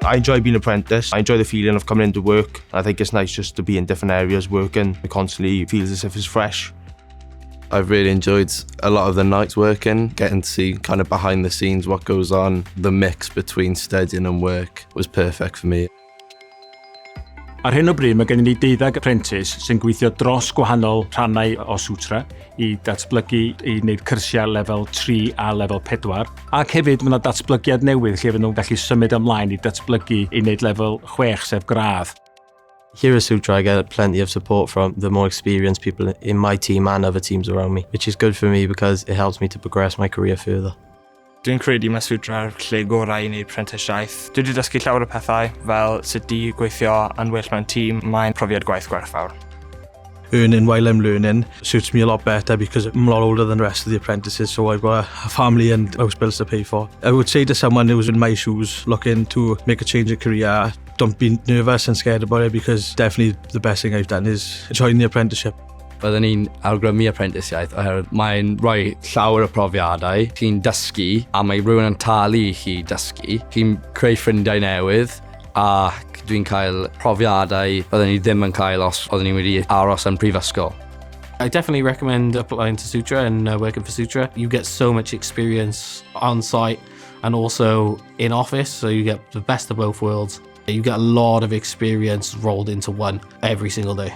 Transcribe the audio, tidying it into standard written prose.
I enjoy being an apprentice. I enjoy the feeling of coming into work. I think it's nice just to be in different areas working. It constantly feels as if it's fresh. I've really enjoyed a lot of the nights working, getting to see kind of behind the scenes what goes on. The mix between studying and work was perfect for me. Ar hyn o bryd mae gen i 12 apprentice sy'n gweithio dros gwahanol rhannau o SWTRA i datblygu i wneud cyrsiau lefel 3 a lefel 4. Ac hefyd mae yna datblygiad newydd lle fydd nhw'n gallu symud ymlaen i datblygu i wneud lefel 6 sef gradd. Here at SWTRA I get plenty of support from the more experienced people in my team and other teams around me, which is good for me because it helps me to progress my career further. Dwi'n credu mae SWTRA'r lle gorau i wneud prentisiaeth. Dwi wedi dysgu llawer o pethau fel sut i gweithio yn well mewn tîm. Mae'n profiad gwaith gwerthfawr. Earning while I'm learning suits me a lot better because I'm a lot older than the rest of the apprentices, so I've got a family and house bills to pay for. I would say to someone who's in my shoes looking to make a change of career, don't be nervous and scared about it because definitely the best thing I've done is join the apprenticeship. Byddwn ni'n awgrymu prentisiaeth oherwydd mae'n rhoi llawer o profiadau. Chi'n dysgu a mae rhywun yn talu i chi dysgu. Chi'n creu ffrindiau newydd ac dwi'n cael profiadau byddwn ni ddim yn cael os oeddwn ni wedi aros yn prifysgol. I definitely recommend applying to SWTRA and working for SWTRA. You get so much experience on site and also in office, so you get the best of both worlds. You get a lot of experience rolled into one every single day.